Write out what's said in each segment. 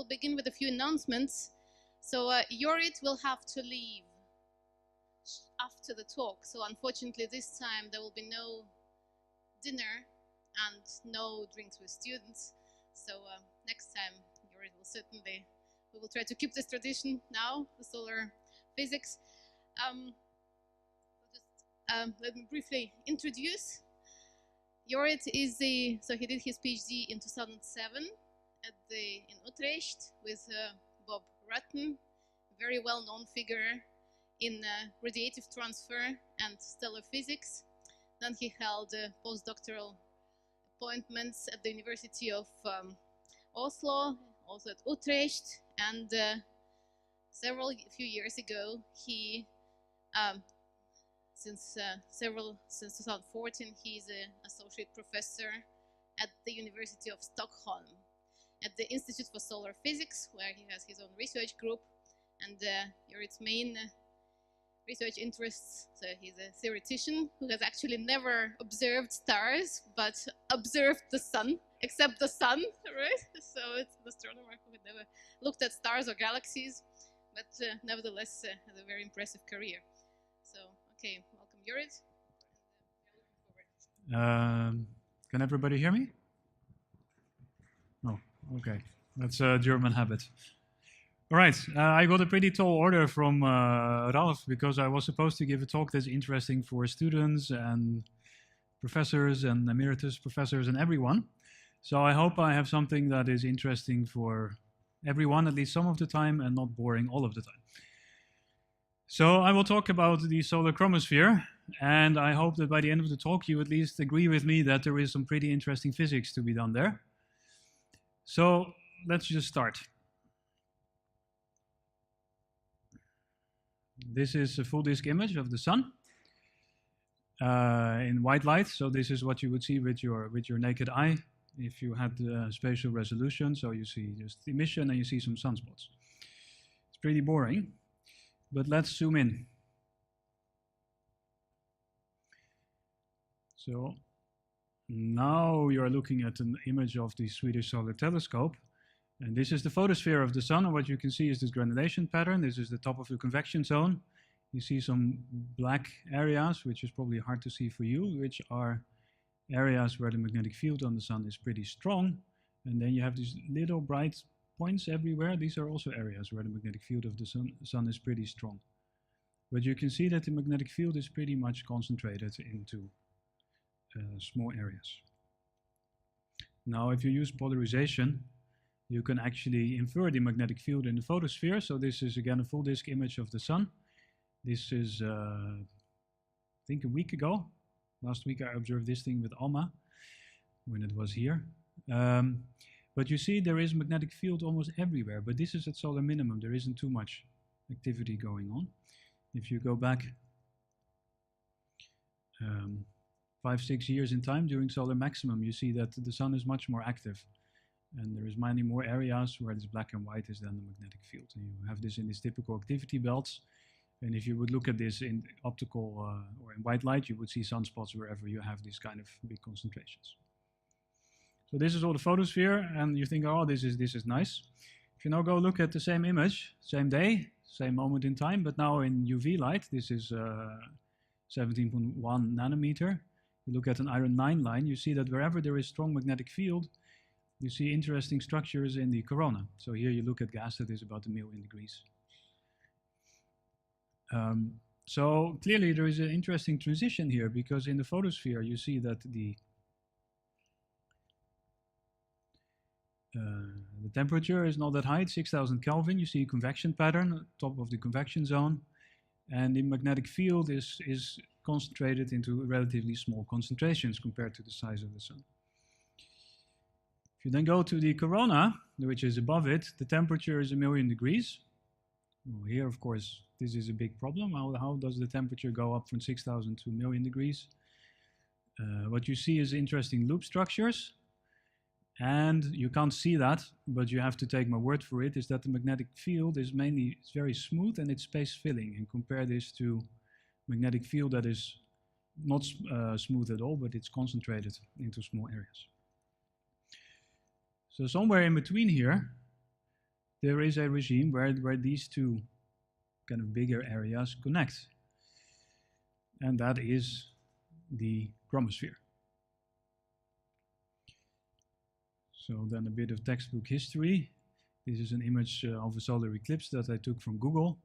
will begin with a few announcements. So Jorrit will have to leave after the talk. So unfortunately this time there will be no dinner and no drinks with students. So next time Jorrit will certainly, we will try to keep this tradition now, the solar physics. Let me briefly introduce. Jorrit is so he did his PhD in 2007 in Utrecht with Bob Rutten, a very well-known figure in radiative transfer and stellar physics. Then he held postdoctoral appointments at the University of Oslo, also at Utrecht, and few years ago he since 2014 he's an associate professor at the University of Stockholm at the Institute for Solar Physics, where he has his own research group, and Jorrit's main research interests. So he's a theoretician who has actually never observed stars, but observed the sun, except the sun, right? So it's an astronomer who had never looked at stars or galaxies, but nevertheless has a very impressive career. So, okay, welcome, Jorrit. Can everybody hear me? No, okay. That's a German habit. All right, I got a pretty tall order from Ralph because I was supposed to give a talk that's interesting for students and professors and emeritus professors and everyone. So I hope I have something that is interesting for everyone, at least some of the time, and not boring all of the time. So I will talk about the solar chromosphere, and I hope that by the end of the talk you at least agree with me that there is some pretty interesting physics to be done there. So let's just start. This is a full disk image of the sun in white light. So this is what you would see with your naked eye if you had spatial resolution. So you see just emission and you see some sunspots. It's pretty boring, but let's zoom in. So now you're looking at an image of the Swedish Solar Telescope. And this is the photosphere of the sun, and what you can see is this granulation pattern. This is the top of the convection zone. You see some black areas, which is probably hard to see for you, which are areas where the magnetic field on the sun is pretty strong. And then you have these little bright points everywhere. These are also areas where the magnetic field of the sun is pretty strong. But you can see that the magnetic field is pretty much concentrated into small areas. Now, if you use polarization, you can actually infer the magnetic field in the photosphere. So this is again a full disk image of the sun. This is, I think, a week ago. Last week I observed this thing with Alma when it was here. But you see there is magnetic field almost everywhere, but this is at solar minimum. There isn't too much activity going on. If you go back 5-6 years in time during solar maximum, you see that the sun is much more active. And there is many more areas where this black and white is then the magnetic field. And you have this in these typical activity belts. And if you would look at this in optical or in white light, you would see sunspots wherever you have these kind of big concentrations. So this is all the photosphere, and you think, oh, this is nice. If you now go look at the same image, same day, same moment in time, but now in UV light, this is 17.1 nanometer. You look at an iron 9 line, you see that wherever there is strong magnetic field, you see interesting structures in the corona. So here you look at gas that is about 1,000,000 degrees. So clearly there is an interesting transition here, because in the photosphere you see that the temperature is not that high, it's 6,000 Kelvin. You see a convection pattern, top of the convection zone, and the magnetic field is concentrated into relatively small concentrations compared to the size of the sun. If you then go to the corona, which is above it, the temperature is 1,000,000 degrees. Well, here, of course, this is a big problem. How does the temperature go up from 6,000 to 1,000,000 degrees? What you see is interesting loop structures. And you can't see that, but you have to take my word for it, is that the magnetic field is it's very smooth and it's space filling. And compare this to magnetic field that is not smooth at all, but it's concentrated into small areas. So somewhere in between here, there is a regime where these two kind of bigger areas connect. And that is the chromosphere. So then a bit of textbook history. This is an image of a solar eclipse that I took from Google.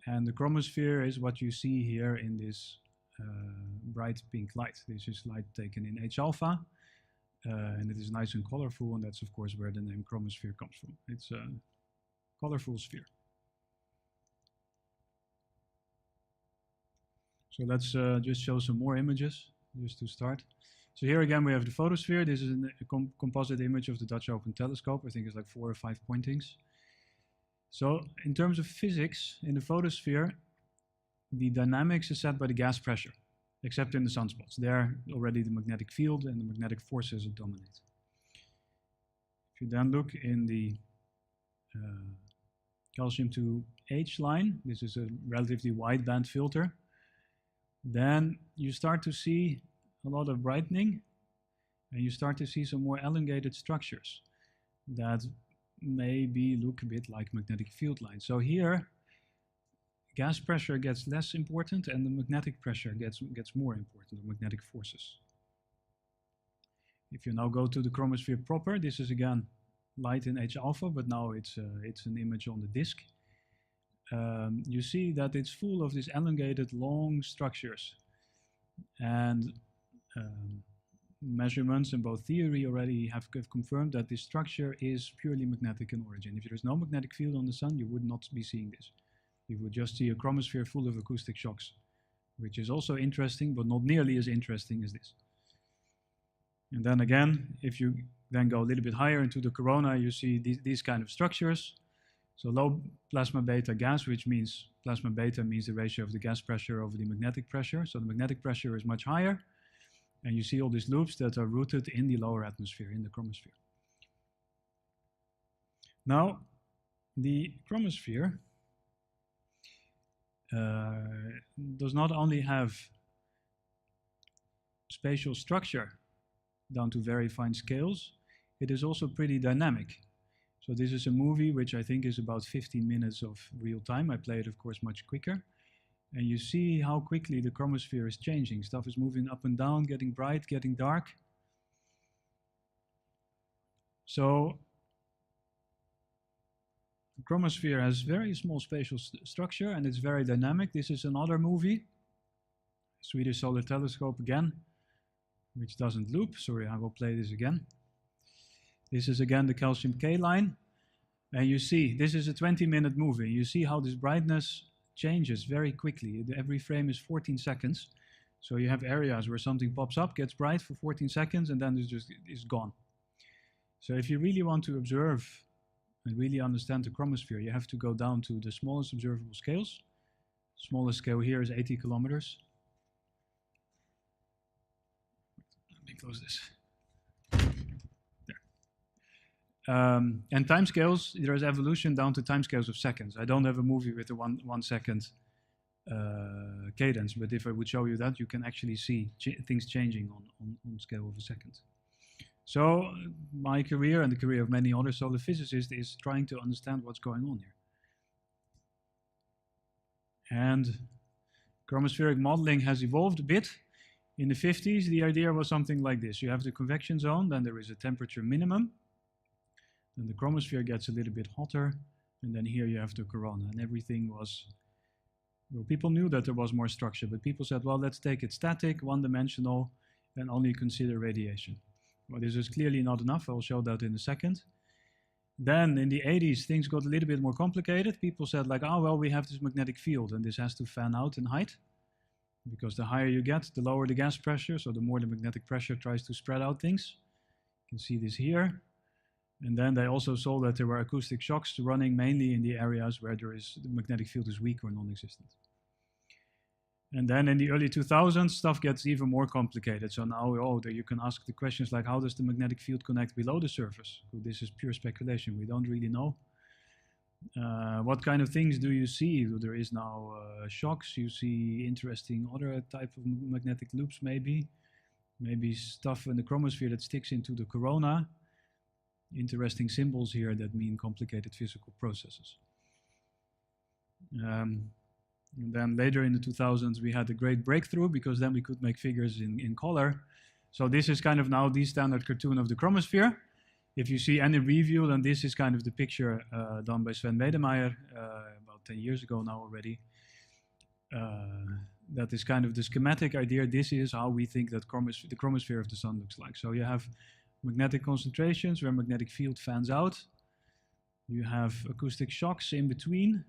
And the chromosphere is what you see here in this bright pink light. This is light taken in H alpha. And it is nice and colorful, and that's of course where the name chromosphere comes from. It's a colorful sphere. So let's just show some more images, just to start. So here again we have the photosphere. This is a composite image of the Dutch Open Telescope. I think it's like 4 or 5 pointings. So in terms of physics, in the photosphere, the dynamics is set by the gas pressure, except in the sunspots. There already the magnetic field and the magnetic forces dominate. If you then look in the calcium to H line, this is a relatively wide band filter, then you start to see a lot of brightening, and you start to see some more elongated structures that maybe look a bit like magnetic field lines. So here, gas pressure gets less important and the magnetic pressure gets more important, the magnetic forces. If you now go to the chromosphere proper, this is again light in H alpha, but now it's an image on the disk. You see that it's full of these elongated long structures, and measurements in both theory already have confirmed that this structure is purely magnetic in origin. If there's no magnetic field on the sun, you would not be seeing this. You would just see a chromosphere full of acoustic shocks, which is also interesting, but not nearly as interesting as this. And then again, if you then go a little bit higher into the corona, you see these kind of structures. So low plasma beta gas, which means plasma beta means the ratio of the gas pressure over the magnetic pressure. So the magnetic pressure is much higher. And you see all these loops that are rooted in the lower atmosphere, in the chromosphere. Now, the chromosphere does not only have spatial structure down to very fine scales, it is also pretty dynamic. So this is a movie which I think is about 15 minutes of real time. I play it, of course, much quicker. And you see how quickly the chromosphere is changing. Stuff is moving up and down, getting bright, getting dark. So the chromosphere has very small spatial structure and it's very dynamic. This is another movie, Swedish Solar Telescope again, which doesn't loop. Sorry, I will play this again. This is again the calcium K line. And you see, this is a 20-minute movie. You see how this brightness changes very quickly. Every frame is 14 seconds. So you have areas where something pops up, gets bright for 14 seconds, and then it's gone. So if you really want to observe and really understand the chromosphere, you have to go down to the smallest observable scales. Smallest scale here is 80 kilometers. Let me close this. And timescales, there is evolution down to timescales of seconds. I don't have a movie with a one second cadence, but if I would show you that, you can actually see things changing on scale of a second. So my career and the career of many other solar physicists is trying to understand what's going on here. And chromospheric modeling has evolved a bit. In the 50s, the idea was something like this. You have the convection zone, then there is a temperature minimum. Then the chromosphere gets a little bit hotter, and then here you have the corona, and everything was, well, people knew that there was more structure, but people said, well, let's take it static, one-dimensional, and only consider radiation. Well, this is clearly not enough. I'll show that in a second. Then in the 80s, things got a little bit more complicated. People said like, oh, well, we have this magnetic field, and this has to fan out in height, because the higher you get, the lower the gas pressure, so the more the magnetic pressure tries to spread out things. You can see this here. And then they also saw that there were acoustic shocks running mainly in the areas where the magnetic field is weak or non-existent. And then in the early 2000s, stuff gets even more complicated. So now you can ask the questions like, how does the magnetic field connect below the surface? Well, this is pure speculation. We don't really know. What kind of things do you see? There is now shocks. You see interesting other type of magnetic loops maybe. Maybe stuff in the chromosphere that sticks into the corona. interesting symbols here that mean complicated physical processes. And then later in the 2000s, we had a great breakthrough because then we could make figures in color. So this is kind of now the standard cartoon of the chromosphere. If you see any review, then this is kind of the picture done by Sven Wedemeyer about 10 years ago now already. That is kind of the schematic idea. This is how we think that the chromosphere of the sun looks like. So you have magnetic concentrations where magnetic field fans out. You have acoustic shocks in between.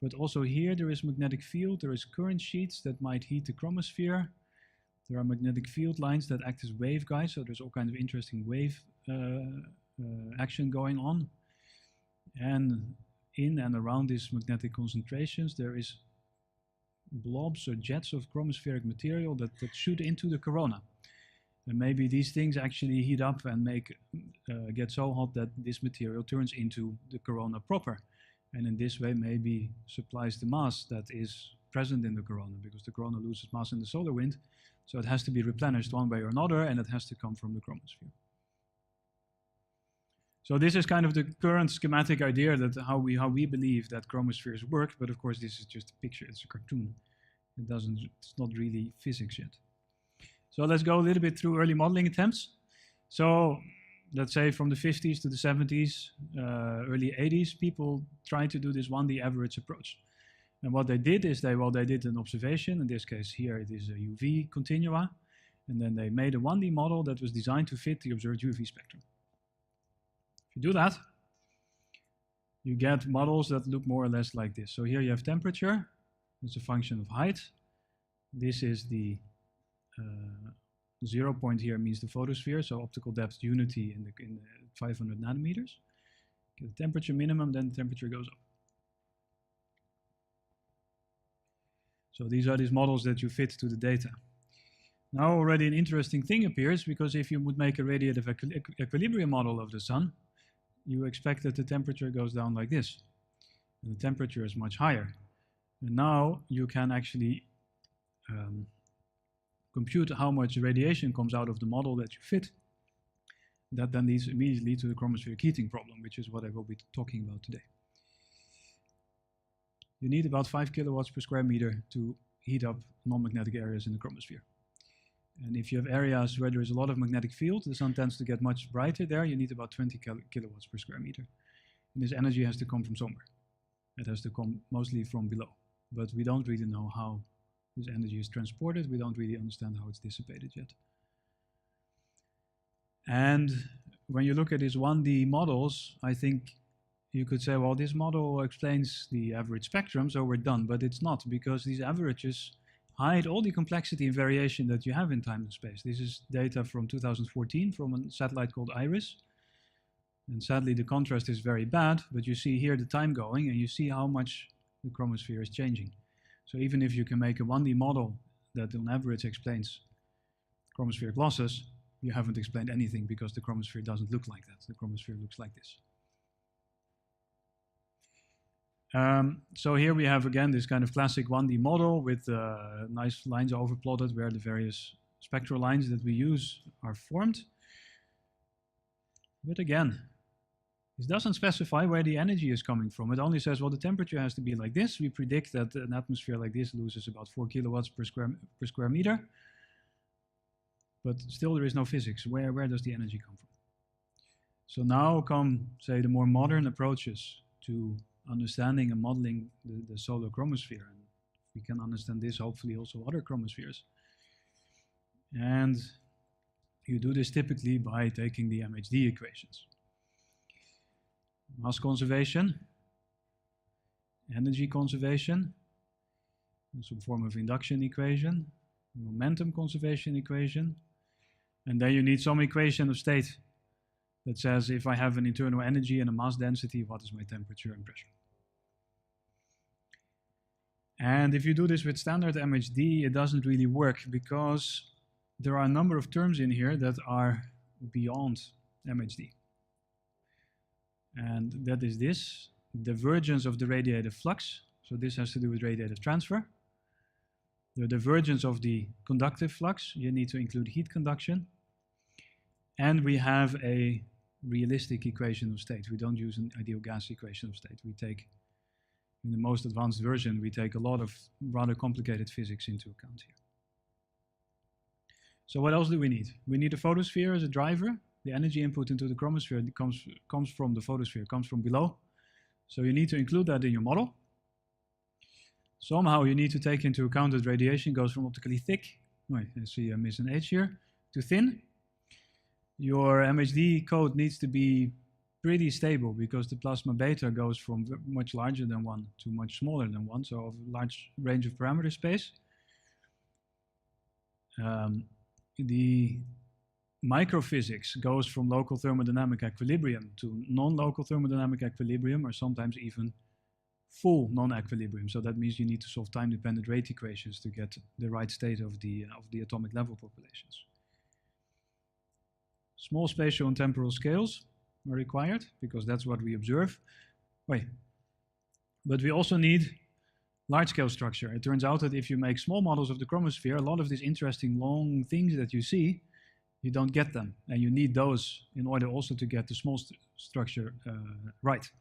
But also here there is magnetic field, there is current sheets that might heat the chromosphere. There are magnetic field lines that act as waveguides, so there's all kinds of interesting wave action going on. And in and around these magnetic concentrations there is blobs or jets of chromospheric material that shoot into the corona. And maybe these things actually heat up and get so hot that this material turns into the corona proper. And in this way maybe supplies the mass that is present in the corona, because the corona loses mass in the solar wind, so it has to be replenished one way or another, and it has to come from the chromosphere. So this is kind of the current schematic idea that how we believe that chromospheres work, but of course this is just a picture, it's a cartoon. It's not really physics yet. So let's go a little bit through early modeling attempts. So let's say from the 50s to the 70s, early 80s, people tried to do this 1D average approach. And what they did is they did an observation. In this case here it is a UV continua. And then they made a 1D model that was designed to fit the observed UV spectrum. If you do that, you get models that look more or less like this. So here you have temperature. It's a function of height. This is the 0 point here means the photosphere, so optical depth unity in the 500 nanometers. Get the temperature minimum, then the temperature goes up. So these are these models that you fit to the data. Now already an interesting thing appears, because if you would make a radiative equilibrium model of the sun, you expect that the temperature goes down like this. And the temperature is much higher. And now you can actually compute how much radiation comes out of the model that you fit. That then leads immediately to the chromospheric heating problem, which is what I will be talking about today. You need about 5 kilowatts per square meter to heat up non-magnetic areas in the chromosphere. And if you have areas where there is a lot of magnetic field, the sun tends to get much brighter there, you need about 20 kilowatts per square meter. And this energy has to come from somewhere. It has to come mostly from below. But we don't really know how this energy is transported. We don't really understand how it's dissipated yet. And when you look at these 1D models, I think you could say, well, this model explains the average spectrum, so we're done. But it's not, because these averages hide all the complexity and variation that you have in time and space. This is data from 2014 from a satellite called IRIS. And sadly, the contrast is very bad, but you see here the time going, and you see how much the chromosphere is changing. So even if you can make a 1D model that on average explains chromospheric losses, you haven't explained anything, because the chromosphere doesn't look like that. The chromosphere looks like this. So here we have again this kind of classic 1D model with nice lines overplotted where the various spectral lines that we use are formed. But again, this doesn't specify where the energy is coming from. It only says, well, the temperature has to be like this. We predict that an atmosphere like this loses about 4 kilowatts per square meter. But still there is no physics. Where does the energy come from? So now come, say, the more modern approaches to understanding and modeling the solar chromosphere. And we can understand this, hopefully also other chromospheres. And you do this typically by taking the MHD equations. Mass conservation, energy conservation, some form of induction equation, momentum conservation equation, and then you need some equation of state that says if I have an internal energy and a mass density, what is my temperature and pressure? And if you do this with standard MHD, it doesn't really work, because there are a number of terms in here that are beyond MHD. And that is this, divergence of the radiative flux. So this has to do with radiative transfer. The divergence of the conductive flux, you need to include heat conduction. And we have a realistic equation of state. We don't use an ideal gas equation of state. We take, in the most advanced version, we take a lot of rather complicated physics into account here. So what else do we need? We need a photosphere as a driver. The energy input into the chromosphere comes from the photosphere, comes from below. So you need to include that in your model. Somehow you need to take into account that radiation goes from optically thick, wait, I see I miss an H here, to thin. Your MHD code needs to be pretty stable because the plasma beta goes from much larger than 1 to much smaller than 1, so a large range of parameter space. The microphysics goes from local thermodynamic equilibrium to non-local thermodynamic equilibrium, or sometimes even full non-equilibrium. So that means you need to solve time-dependent rate equations to get the right state of the atomic level populations. Small spatial and temporal scales are required because that's what we observe. Wait, but we also need large-scale structure. It turns out that if you make small models of the chromosphere, a lot of these interesting long things that you see, you don't get them, and you need those in order also to get the small structure right.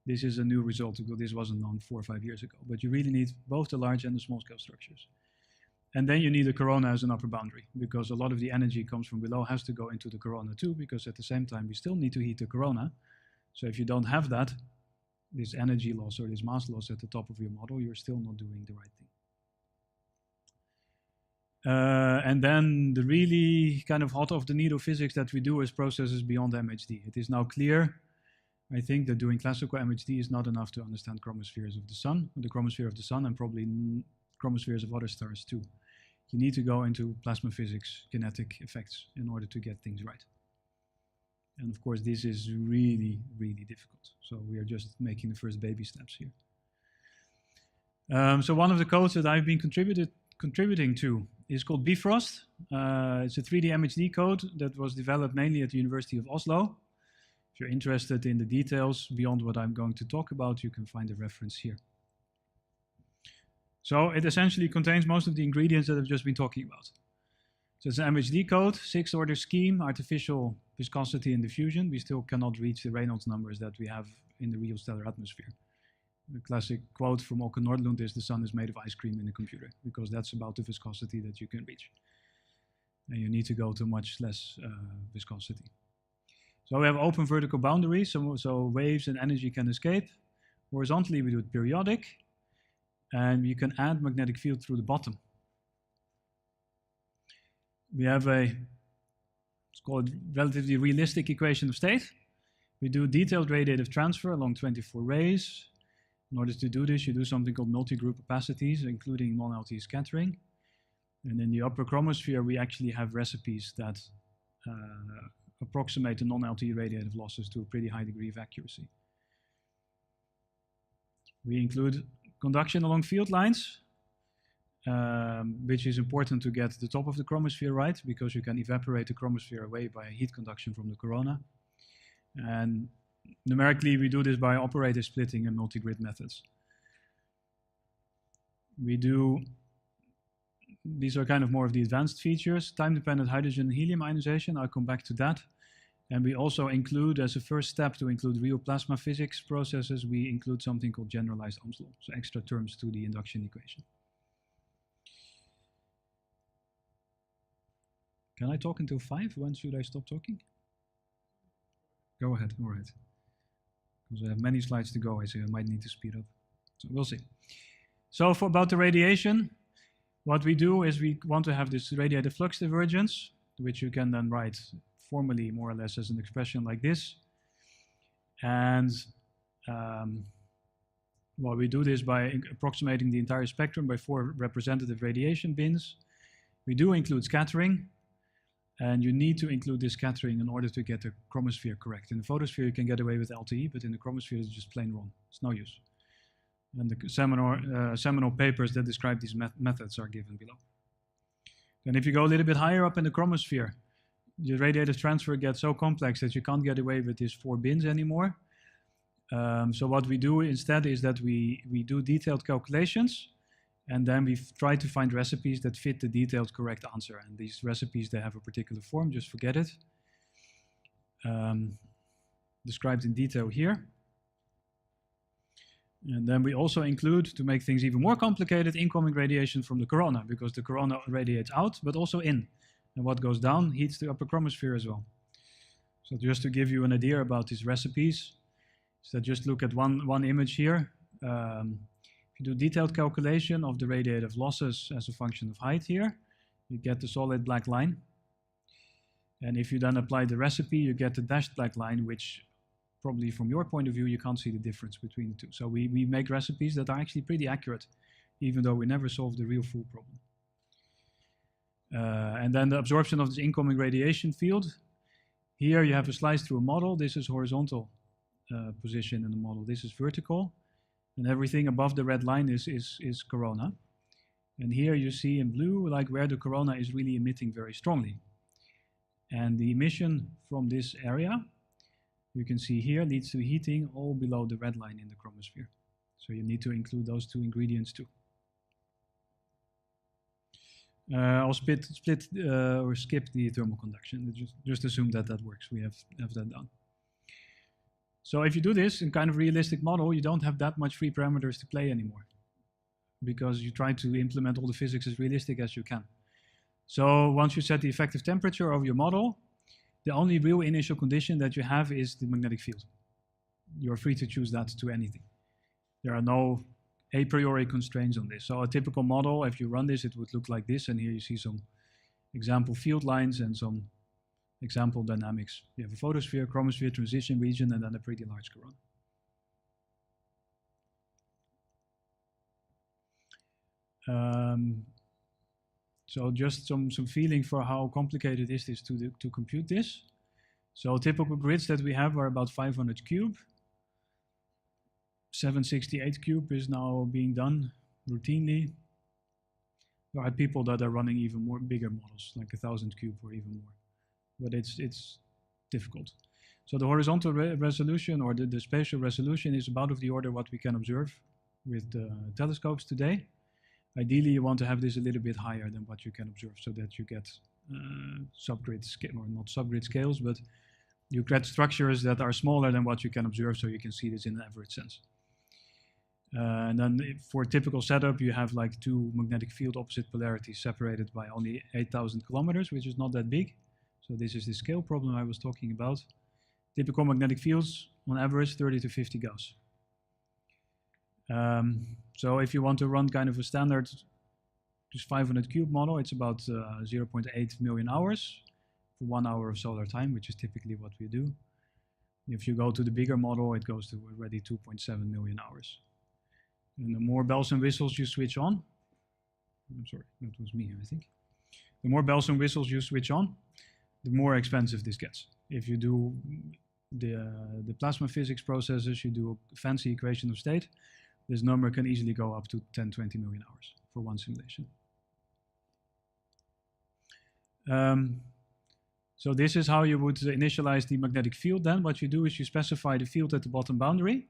This is a new result because this wasn't known 4 or 5 years ago, but you really need both the large and the small scale structures. And then you need a corona as an upper boundary because a lot of the energy comes from below, has to go into the corona too, because at the same time we still need to heat the corona. So if you don't have that, this energy loss or this mass loss at the top of your model, you're still not doing the right thing. And then the really kind of hot off the needle physics that we do is processes beyond MHD. It is now clear, I think, that doing classical MHD is not enough to understand chromospheres of the sun, the chromosphere of the sun, and probably chromospheres of other stars too. You need to go into plasma physics, kinetic effects in order to get things right. And of course, this is really, really difficult. So we are just making the first baby steps here. So one of the codes that I've been contributing to is called Bifrost. It's a 3D MHD code that was developed mainly at the University of Oslo. If you're interested in the details beyond what I'm going to talk about, you can find a reference here. So it essentially contains most of the ingredients that I've just been talking about. So it's an MHD code, 6th order scheme, artificial viscosity and diffusion. We still cannot reach the Reynolds numbers that we have in the real stellar atmosphere. The classic quote from Åke Nordlund is, "The sun is made of ice cream in a computer," because that's about the viscosity that you can reach. And you need to go to much less viscosity. So we have open vertical boundaries, so waves and energy can escape. Horizontally, we do it periodic. And you can add magnetic field through the bottom. We have it's called relatively realistic equation of state. We do detailed radiative transfer along 24 rays. In order to do this, you do something called multi-group opacities, including non-LTE scattering. And in the upper chromosphere, we actually have recipes that approximate the non-LTE radiative losses to a pretty high degree of accuracy. We include conduction along field lines, which is important to get the top of the chromosphere right, because you can evaporate the chromosphere away by heat conduction from the corona. And numerically, we do this by operator splitting and multi-grid methods. These are kind of more of the advanced features, time-dependent hydrogen and helium ionization. I'll come back to that. And we also include, as a first step to include real plasma physics processes, we include something called generalized Ohm's law, so extra terms to the induction equation. Can I talk until 5? When should I stop talking? Go ahead, all right. Because I have many slides to go, I say I might need to speed up. So we'll see. So about the radiation, what we do is we want to have this radiative flux divergence, which you can then write formally more or less as an expression like this. And well, we do this by approximating the entire spectrum by 4 representative radiation bins. We do include scattering, and you need to include this scattering in order to get the chromosphere correct. In the photosphere, you can get away with LTE, but in the chromosphere, it's just plain wrong. It's no use. And the seminal papers that describe these methods are given below. And if you go a little bit higher up in the chromosphere, the radiative transfer gets so complex that you can't get away with these 4 bins anymore. So what we do instead is that we do detailed calculations, and then we try to find recipes that fit the detailed correct answer. And these recipes, they have a particular form, just forget it. described in detail here. And then we also include, to make things even more complicated, incoming radiation from the corona, because the corona radiates out, but also in. And what goes down heats the upper chromosphere as well. So just to give you an idea about these recipes, so just look at one image here. If you do detailed calculation of the radiative losses as a function of height here, you get the solid black line. And if you then apply the recipe, you get the dashed black line, which probably from your point of view, you can't see the difference between the two. So we make recipes that are actually pretty accurate, even though we never solve the real full problem. And then the absorption of this incoming radiation field. Here you have a slice through a model. This is horizontal position in the model. This is vertical. And everything above the red line is corona. And here you see in blue, like where the corona is really emitting very strongly. And the emission from this area, you can see here, leads to heating all below the red line in the chromosphere. So you need to include those two ingredients too. I'll split or skip the thermal conduction. Just assume that works. We have that done. So if you do this in kind of realistic model, you don't have that much free parameters to play anymore, because you try to implement all the physics as realistic as you can. So once you set the effective temperature of your model, the only real initial condition that you have is the magnetic field. You're free to choose that to anything. There are no a priori constraints on this. So a typical model, if you run this, it would look like this. And here you see some example field lines and some example dynamics. You have a photosphere, chromosphere, transition region, and then a pretty large corona. So just some feeling for how complicated it is to compute this. So typical grids that we have are about 500 cube. 768 cube is now being done routinely. There are people that are running even more bigger models, like 1,000 cube or even more. But it's difficult. So the horizontal resolution or the spatial resolution is about of the order what we can observe with the telescopes today. Ideally, you want to have this a little bit higher than what you can observe, so that you get subgrid scale, or not subgrid scales, but you get structures that are smaller than what you can observe, so you can see this in an average sense. And then for a typical setup, you have like two magnetic field opposite polarities separated by only 8,000 kilometers, which is not that big. So this is the scale problem I was talking about. Typical magnetic fields, on average, 30 to 50 Gauss. So if you want to run kind of a standard just 500 cube model, it's about 0.8 million hours for 1 hour of solar time, which is typically what we do. If you go to the bigger model, it goes to already 2.7 million hours. And the more bells and whistles you switch on, I'm sorry, that was me, I think. The more bells and whistles you switch on, the more expensive this gets. If you do the plasma physics processes, you do a fancy equation of state, this number can easily go up to 10, 20 million hours for one simulation. So this is how you would initialize the magnetic field then. What you do is you specify the field at the bottom boundary.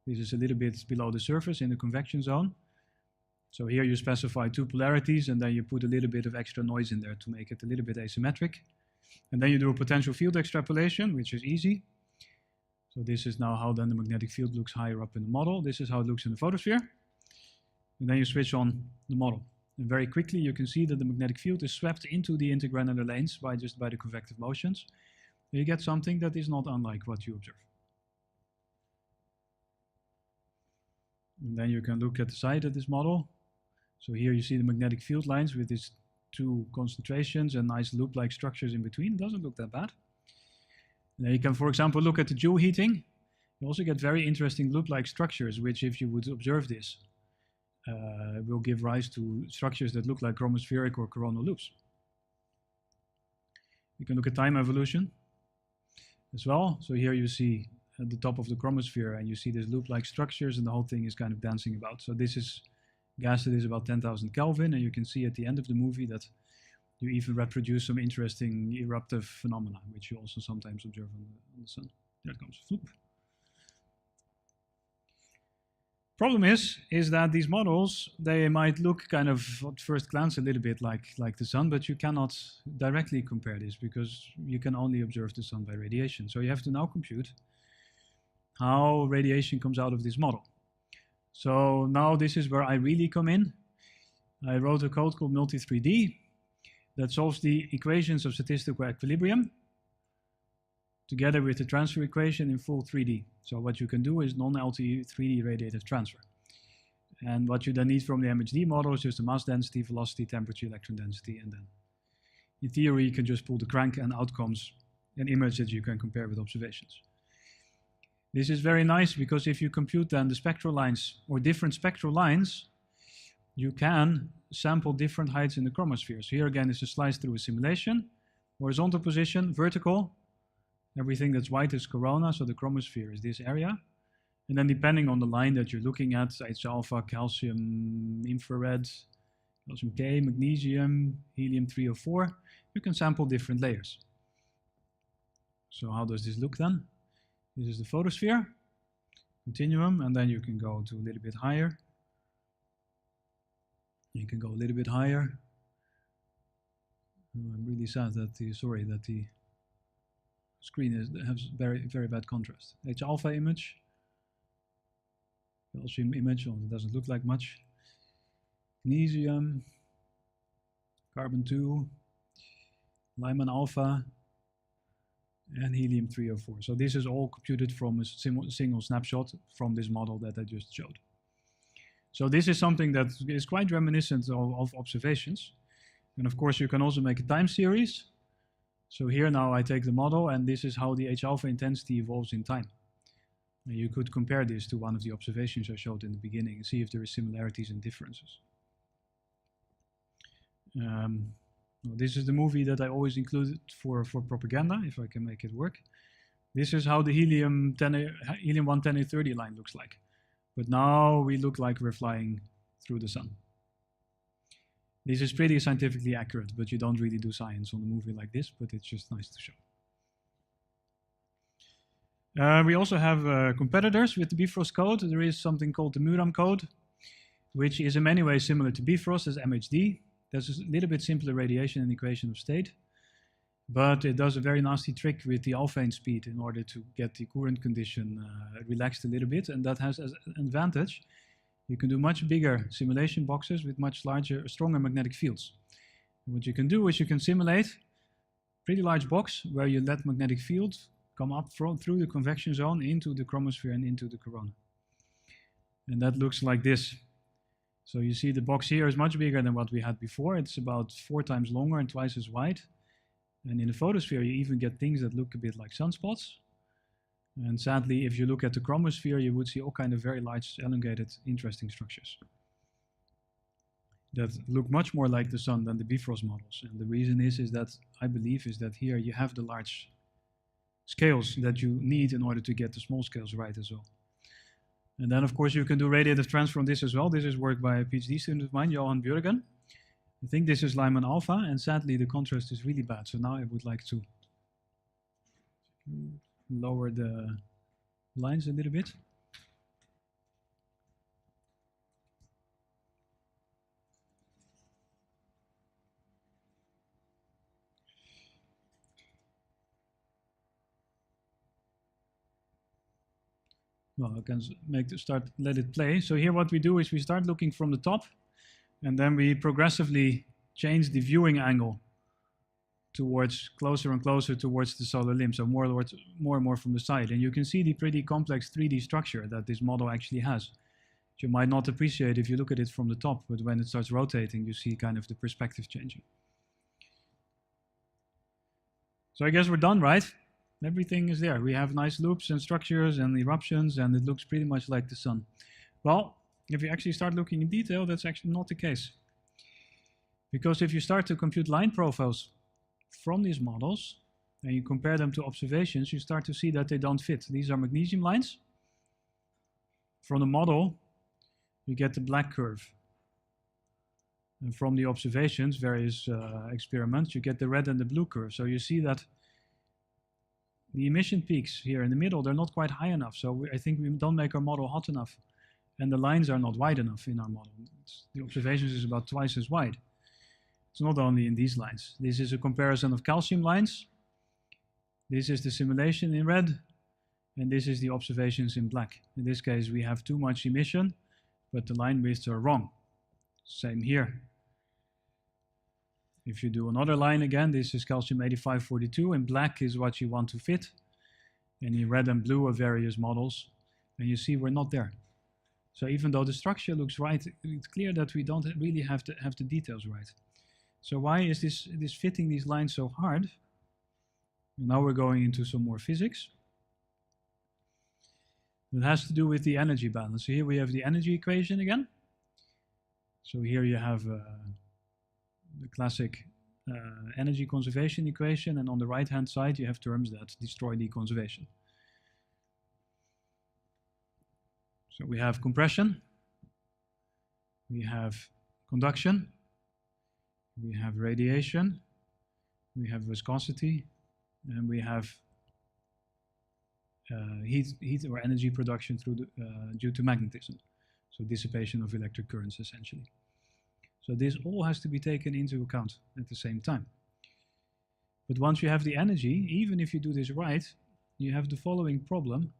This is a little bit below the surface in the convection zone. So here you specify two polarities, and then you put a little bit of extra noise in there to make it a little bit asymmetric. And then you do a potential field extrapolation, which is easy. So this is now how then the magnetic field looks higher up in the model. This is how it looks in the photosphere. And then you switch on the model. And very quickly you can see that the magnetic field is swept into the intergranular lanes by the convective motions. You get something that is not unlike what you observe. And then you can look at the side of this model. So here you see the magnetic field lines with these two concentrations and nice loop-like structures in between. It doesn't look that bad. And then you can, for example, look at the Joule heating. You also get very interesting loop-like structures, which if you would observe this, will give rise to structures that look like chromospheric or coronal loops. You can look at time evolution as well. So here you see at the top of the chromosphere, and you see these loop-like structures, and the whole thing is kind of dancing about. So this is gas that is about 10,000 Kelvin, and you can see at the end of the movie that you even reproduce some interesting eruptive phenomena, which you also sometimes observe on the sun. There it comes, floop. Problem is that these models, they might look kind of at first glance a little bit like the sun, but you cannot directly compare this because you can only observe the sun by radiation. So you have to now compute how radiation comes out of this model. So now this is where I really come in. I wrote a code called multi3D that solves the equations of statistical equilibrium together with the transfer equation in full 3D. So what you can do is non-LTE 3D radiative transfer. And what you then need from the MHD model is just the mass density, velocity, temperature, electron density, and then in theory you can just pull the crank and out comes an image that you can compare with observations. This is very nice because if you compute then the spectral lines or different spectral lines, you can sample different heights in the chromosphere. So here again is a slice through a simulation, horizontal position, vertical. Everything that's white is corona, so the chromosphere is this area. And then depending on the line that you're looking at, H-alpha, calcium, infrared, calcium K, magnesium, helium-304, you can sample different layers. So how does this look then? This is the photosphere, continuum, and then you can go to a little bit higher. You can go a little bit higher. Oh, I'm really sad that the screen has very, very bad contrast. H-alpha image, calcium image, well, it doesn't look like much. Magnesium, carbon-2, Lyman alpha, and helium-304. So this is all computed from a single snapshot from this model that I just showed. So this is something that is quite reminiscent of observations. And of course, you can also make a time series. So here now I take the model, and this is how the H-alpha intensity evolves in time. And you could compare this to one of the observations I showed in the beginning and see if there are similarities and differences. Well, this is the movie that I always include for propaganda, if I can make it work. This is how the helium-1 10A30 line looks like. But now we look like we're flying through the sun. This is pretty scientifically accurate, but you don't really do science on a movie like this, but it's just nice to show. We also have competitors with the Bifrost code. There is something called the Muram code, which is in many ways similar to Bifrost as MHD. There's a little bit simpler radiation and equation of state, but it does a very nasty trick with the alphane speed in order to get the Courant condition relaxed a little bit, and that has as an advantage. You can do much bigger simulation boxes with much larger, stronger magnetic fields. And what you can do is you can simulate a pretty large box where you let magnetic field come up through the convection zone into the chromosphere and into the corona. And that looks like this. So you see the box here is much bigger than what we had before. It's about 4 times longer and twice as wide. And in the photosphere, you even get things that look a bit like sunspots. And sadly, if you look at the chromosphere, you would see all kind of very large, elongated, interesting structures that look much more like the sun than the Bifrost models. And the reason is that I believe is that here you have the large scales that you need in order to get the small scales right as well. And then, of course, you can do radiative transfer on this as well. This is work by a PhD student of mine, Johan Björgen. I think this is Lyman alpha, and sadly the contrast is really bad. So now I would like to lower the lines a little bit. Well, I can let it play. So here what we do is we start looking from the top, and then we progressively change the viewing angle towards closer and closer towards the solar limb, so more and more from the side. And you can see the pretty complex 3D structure that this model actually has. You might not appreciate if you look at it from the top, but when it starts rotating, you see kind of the perspective changing. So I guess we're done, right? Everything is there. We have nice loops and structures and eruptions, and it looks pretty much like the sun. Well, if you actually start looking in detail, that's actually not the case. Because if you start to compute line profiles from these models, and you compare them to observations, you start to see that they don't fit. These are magnesium lines. From the model, you get the black curve. And from the observations, various experiments, you get the red and the blue curve. So you see that the emission peaks here in the middle, they're not quite high enough. So I think we don't make our model hot enough. and the lines are not wide enough in our model. The observations is about twice as wide. It's not only in these lines. This is a comparison of calcium lines. This is the simulation in red, and this is the observations in black. In this case, we have too much emission, but the line widths are wrong. Same here. If you do another line again, this is calcium 8542, and black is what you want to fit. And in red and blue are various models, and you see we're not there. So even though the structure looks right, it's clear that we don't really have the details right. So why is this fitting these lines so hard? Now we're going into some more physics. It has to do with the energy balance. So here we have the energy equation again. So here you have the classic energy conservation equation, and on the right hand side you have terms that destroy the conservation. So we have compression, we have conduction, we have radiation, we have viscosity, and we have heat or energy production through due to magnetism. So dissipation of electric currents essentially. So this all has to be taken into account at the same time. But once you have the energy, even if you do this right, you have the following problem,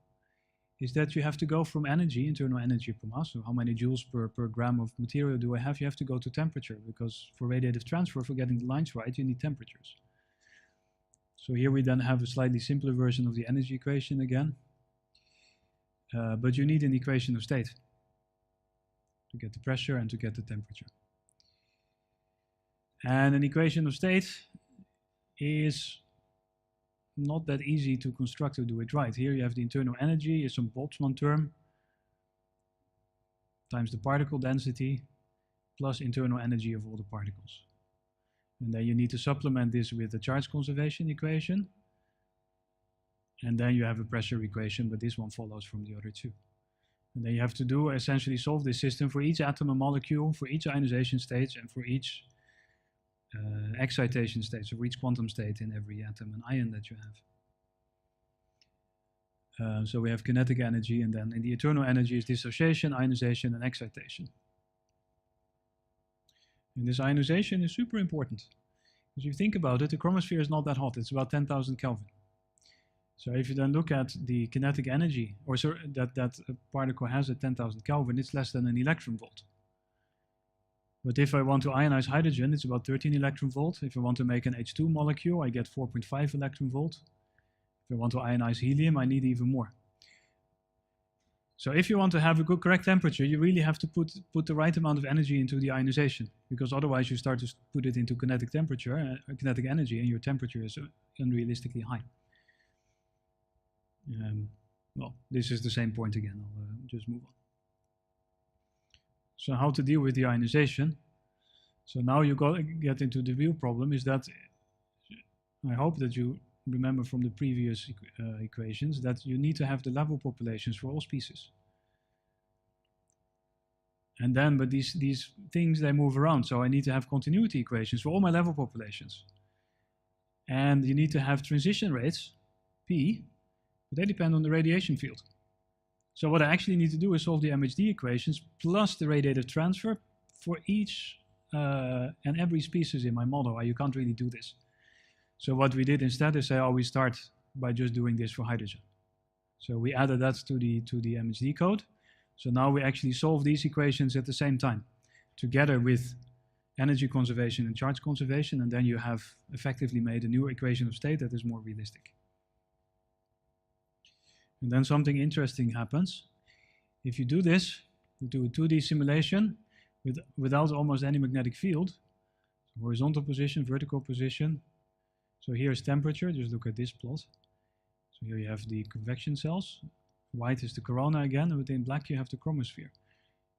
is that you have to go from energy, internal energy per mass, so how many joules per gram of material do I have, you have to go to temperature, because for radiative transfer, for getting the lines right, you need temperatures. So here we then have a slightly simpler version of the energy equation again, but you need an equation of state to get the pressure and to get the temperature. And an equation of state is not that easy to construct to do it right. Here you have the internal energy is some Boltzmann term times the particle density plus internal energy of all the particles. And then you need to supplement this with the charge conservation equation. And then you have a pressure equation, but this one follows from the other two. And then you have to do essentially solve this system for each atom and molecule, for each ionization stage, and for each excitation state, so for each quantum state in every atom and ion that you have. So we have kinetic energy, and then in the internal energy is dissociation, ionization, and excitation. And this ionization is super important. If you think about it, the chromosphere is not that hot. It's about 10,000 Kelvin. So if you then look at the kinetic energy, or so that a particle has at 10,000 Kelvin, it's less than an electron volt. But if I want to ionize hydrogen, it's about 13 electron volt. If I want to make an H2 molecule, I get 4.5 electron volt. If I want to ionize helium, I need even more. So if you want to have a good correct temperature, you really have to put the right amount of energy into the ionization, because otherwise you start to put it into kinetic temperature, kinetic energy, and your temperature is unrealistically high. Well, this is the same point again. I'll just move on. So how to deal with the ionization? So now you get into the real problem, is that I hope that you remember from the previous equations that you need to have the level populations for all species. And then, but these things, they move around. So I need to have continuity equations for all my level populations. And you need to have transition rates, P, but they depend on the radiation field. So what I actually need to do is solve the MHD equations plus the radiative transfer for each and every species in my model. You can't really do this. So what we did instead is say, oh, we start by just doing this for hydrogen. So we added that to the MHD code. So now we actually solve these equations at the same time, together with energy conservation and charge conservation, and then you have effectively made a new equation of state that is more realistic. And then something interesting happens. If you do this, you do a 2D simulation without almost any magnetic field, horizontal position, vertical position. So here's temperature, just look at this plot. So here you have the convection cells. White is the corona again, and within black you have the chromosphere.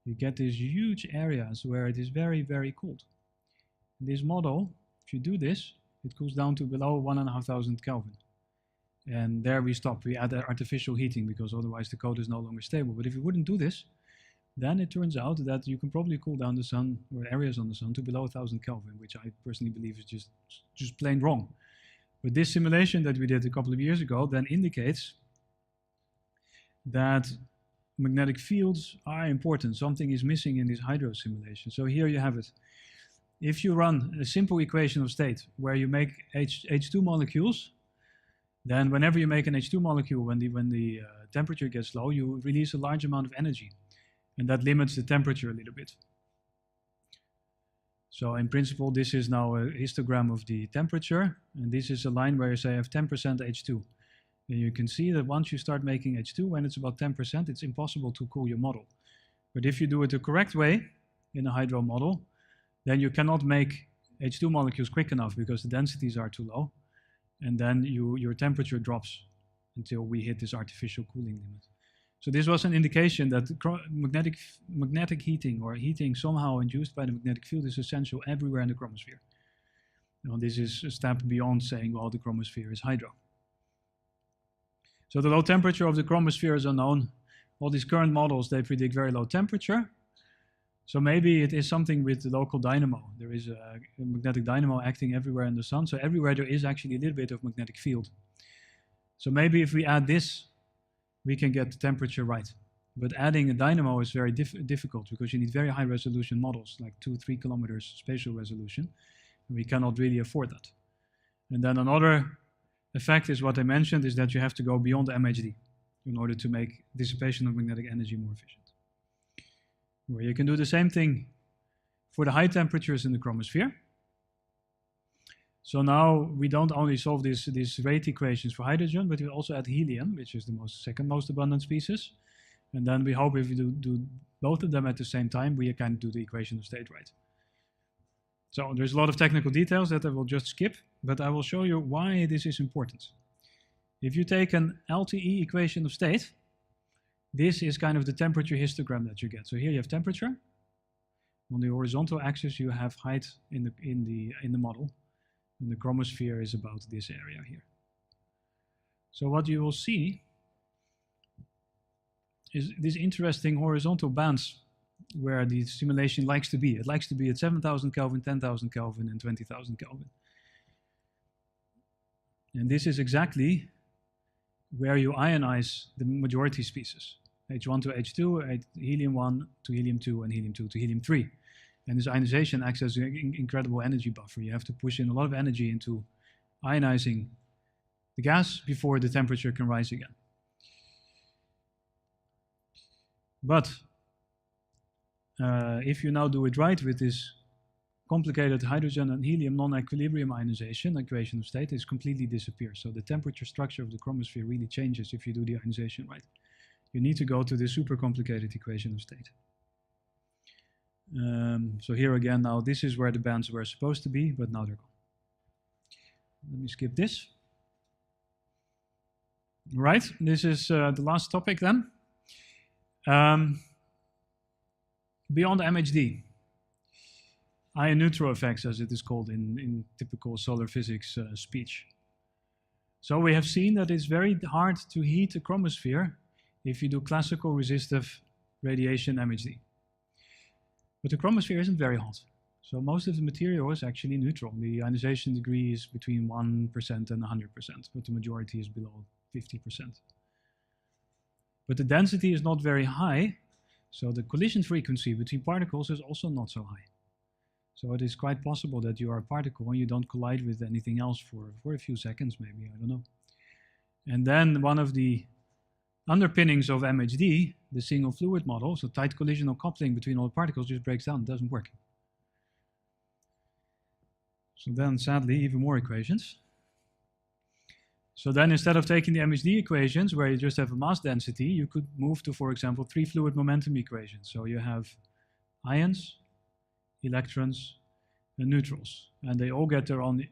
You get these huge areas where it is very, very cold. In this model, if you do this, it cools down to below 1,500 Kelvin. And there we stop. We add artificial heating because otherwise the code is no longer stable. But if you wouldn't do this, then it turns out that you can probably cool down the sun or areas on the sun to below 1,000 Kelvin, which I personally believe is just plain wrong. But this simulation that we did a couple of years ago then indicates that magnetic fields are important. Something is missing in this hydro simulation. So here you have it. If you run a simple equation of state where you make H2 molecules, then whenever you make an H2 molecule, when the temperature gets low, you release a large amount of energy. And that limits the temperature a little bit. So in principle, this is now a histogram of the temperature. And this is a line where you say I have 10% H2. And you can see that once you start making H2, when it's about 10%, it's impossible to cool your model. But if you do it the correct way in a hydro model, then you cannot make H2 molecules quick enough because the densities are too low. And then your temperature drops until we hit this artificial cooling limit. So this was an indication that magnetic heating or heating somehow induced by the magnetic field is essential everywhere in the chromosphere. Now this is a step beyond saying, well, the chromosphere is hydro. So the low temperature of the chromosphere is unknown. All these current models, they predict very low temperature. So maybe it is something with the local dynamo. There is a magnetic dynamo acting everywhere in the sun. So everywhere there is actually a little bit of magnetic field. So maybe if we add this, we can get the temperature right. But adding a dynamo is very difficult because you need very high resolution models, like 2-3 kilometers spatial resolution. And we cannot really afford that. And then another effect is what I mentioned, is that you have to go beyond MHD in order to make dissipation of magnetic energy more efficient. Where you can do the same thing for the high temperatures in the chromosphere. So now we don't only solve these rate equations for hydrogen, but we also add helium, which is the second most abundant species. And then we hope if we do both of them at the same time, we can do the equation of state right. So there's a lot of technical details that I will just skip, but I will show you why this is important. If you take an LTE equation of state, this is kind of the temperature histogram that you get. So here you have temperature. On the horizontal axis, you have height in the model. And the chromosphere is about this area here. So what you will see is these interesting horizontal bands where the simulation likes to be. It likes to be at 7,000 Kelvin, 10,000 Kelvin, and 20,000 Kelvin. And this is exactly where you ionize the majority species. H1 to H2, helium-1 to helium-2, and helium-2 to helium-3. And this ionization acts as an incredible energy buffer. You have to push in a lot of energy into ionizing the gas before the temperature can rise again. But if you now do it right with this complicated hydrogen and helium non-equilibrium ionization, equation of state is completely disappears. So the temperature structure of the chromosphere really changes if you do the ionization right. You need to go to the super complicated equation of state. So here again, now this is where the bands were supposed to be, but now they're gone. Let me skip this. Right, this is the last topic then. Beyond MHD, ion neutral effects, as it is called in typical solar physics speech. So we have seen that it's very hard to heat a chromosphere if you do classical resistive radiation MHD. But the chromosphere isn't very hot. So most of the material is actually neutral. The ionization degree is between 1% and 100%, but the majority is below 50%. But the density is not very high, so the collision frequency between particles is also not so high. So it is quite possible that you are a particle and you don't collide with anything else for a few seconds, maybe, I don't know. And then one of the underpinnings of MHD, the single fluid model, so tight collisional coupling between all the particles just breaks down, it doesn't work. So then, sadly, even more equations. So then instead of taking the MHD equations where you just have a mass density, you could move to, for example, 3 fluid momentum equations. So you have ions, electrons, and neutrals. And they all get their own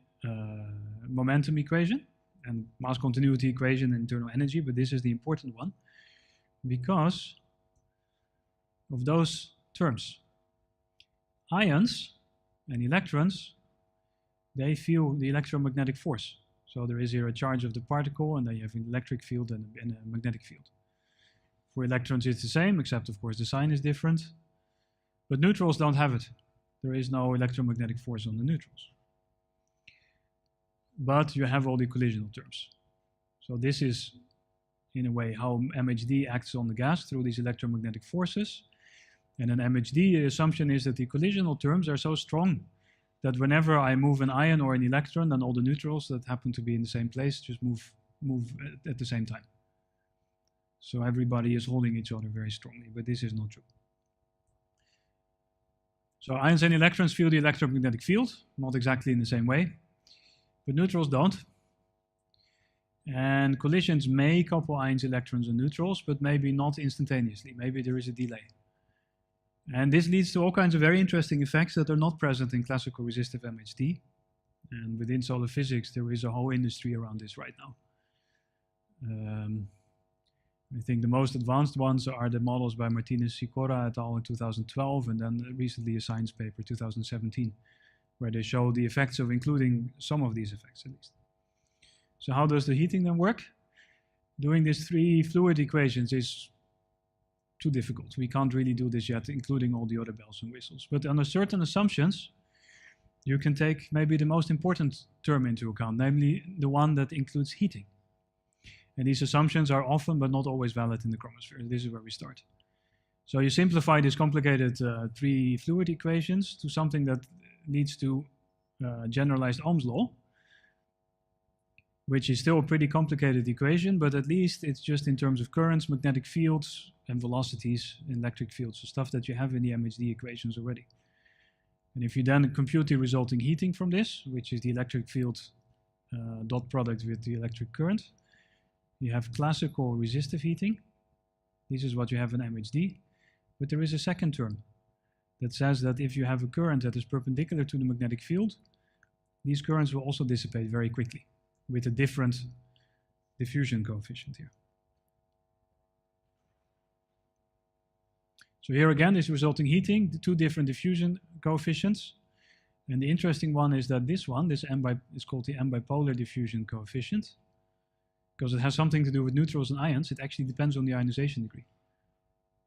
momentum equation and mass continuity equation and internal energy, but this is the important one because of those terms. Ions and electrons, they feel the electromagnetic force. So there is here a charge of the particle, and then you have an electric field and a magnetic field. For electrons, it's the same, except of course the sign is different. But neutrals don't have it. There is no electromagnetic force on the neutrals. But you have all the collisional terms. So this is in a way, how MHD acts on the gas through these electromagnetic forces. And an MHD, the assumption is that the collisional terms are so strong that whenever I move an ion or an electron, then all the neutrals that happen to be in the same place just move at the same time. So everybody is holding each other very strongly, but this is not true. So ions and electrons feel the electromagnetic field, not exactly in the same way, but neutrals don't. And collisions may couple ions, electrons, and neutrals, but maybe not instantaneously. Maybe there is a delay. And this leads to all kinds of very interesting effects that are not present in classical resistive MHD. And within solar physics, there is a whole industry around this right now. I think the most advanced ones are the models by Martinez Sicora et al. In 2012, and then recently a science paper, 2017, where they show the effects of including some of these effects at least. So how does the heating then work? Doing these three fluid equations is too difficult. We can't really do this yet, including all the other bells and whistles. But under certain assumptions, you can take maybe the most important term into account, namely the one that includes heating. And these assumptions are often, but not always valid in the chromosphere. This is where we start. So you simplify these complicated three fluid equations to something that leads to generalized Ohm's law, which is still a pretty complicated equation, but at least it's just in terms of currents, magnetic fields, and velocities, electric fields, so stuff that you have in the MHD equations already. And if you then compute the resulting heating from this, which is the electric field dot product with the electric current, you have classical resistive heating. This is what you have in MHD. But there is a second term that says that if you have a current that is perpendicular to the magnetic field, these currents will also dissipate very quickly with a different diffusion coefficient here. So here again is resulting heating, the two different diffusion coefficients. And the interesting one is that this one, is called the M bipolar diffusion coefficient, because it has something to do with neutrals and ions. It actually depends on the ionization degree.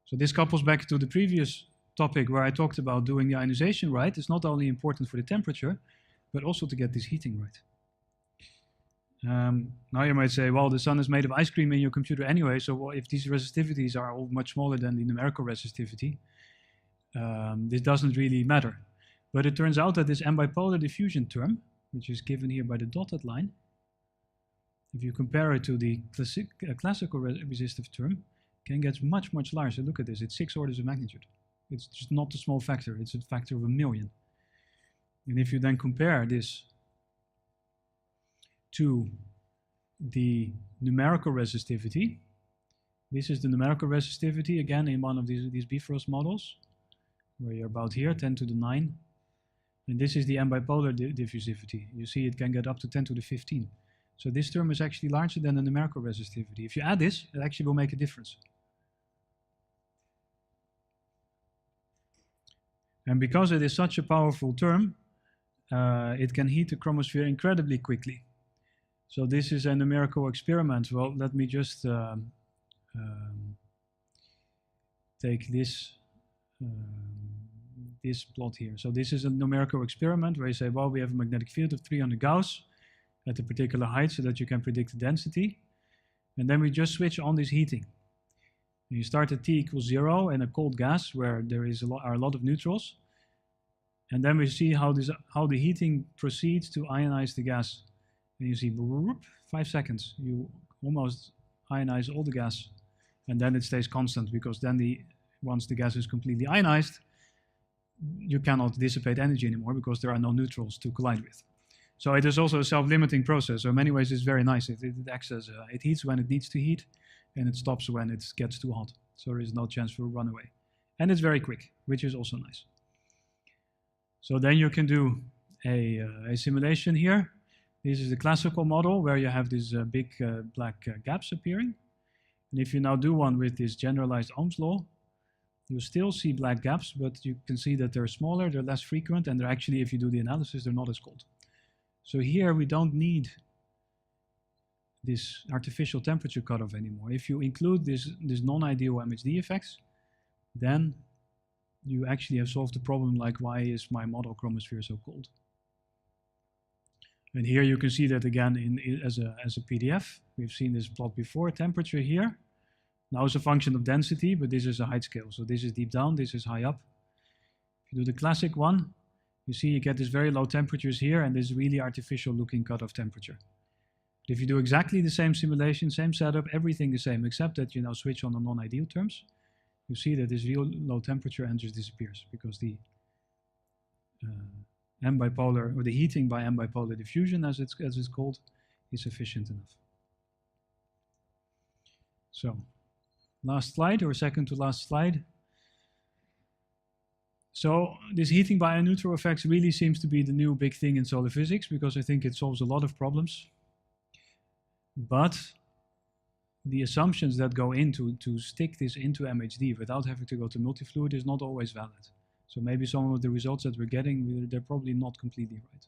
So this couples back to the previous topic where I talked about doing the ionization right. It's not only important for the temperature, but also to get this heating right. Now you might say, well, the sun is made of ice cream in your computer anyway, so if these resistivities are all much smaller than the numerical resistivity, this doesn't really matter. But it turns out that this M bipolar diffusion term, which is given here by the dotted line, if you compare it to the classical resistive term, can get much, much larger. Look at this, it's 6 orders of magnitude. It's just not a small factor, it's a factor of 1,000,000. And if you then compare this to the numerical resistivity, this is the numerical resistivity, again, in one of these Bifrost models, where you're about here, 10 to the 9. And this is the M bipolar diffusivity. You see it can get up to 10 to the 15. So this term is actually larger than the numerical resistivity. If you add this, it actually will make a difference. And because it is such a powerful term, it can heat the chromosphere incredibly quickly. So this is a numerical experiment. Well, let me just take this plot here. So this is a numerical experiment where you say, well, we have a magnetic field of 300 Gauss at a particular height so that you can predict the density. And then we just switch on this heating. And you start at T = 0 in a cold gas where there is are a lot of neutrals. And then we see how the heating proceeds to ionize the gas. And you see, 5 seconds, you almost ionize all the gas. And then it stays constant, because then once the gas is completely ionized, you cannot dissipate energy anymore because there are no neutrals to collide with. So it is also a self-limiting process. So in many ways, it's very nice. It acts as it heats when it needs to heat, and it stops when it gets too hot. So there is no chance for a runaway. And it's very quick, which is also nice. So then you can do a simulation here. This is the classical model where you have these big black gaps appearing. And if you now do one with this generalized Ohm's law, you still see black gaps, but you can see that they're smaller, they're less frequent, and they're actually, if you do the analysis, they're not as cold. So here we don't need this artificial temperature cutoff anymore. If you include this non-ideal MHD effects, then you actually have solved the problem, like, why is my model chromosphere so cold? And here you can see that again as a PDF. We've seen this plot before. Temperature here. Now it's a function of density, but this is a height scale. So this is deep down, this is high up. If you do the classic one, you see you get these very low temperatures here and this really artificial looking cutoff temperature. If you do exactly the same simulation, same setup, everything the same, except that you now switch on the non-ideal terms, you see that this real low temperature and just disappears because the M bipolar, or the heating by M bipolar diffusion, as it's called, is sufficient enough. So, last slide, or second to last slide. So this heating by ioneutral effects really seems to be the new big thing in solar physics because I think it solves a lot of problems. But the assumptions that go into to stick this into MHD without having to go to multifluid is not always valid. So maybe some of the results that we're getting, they're probably not completely right.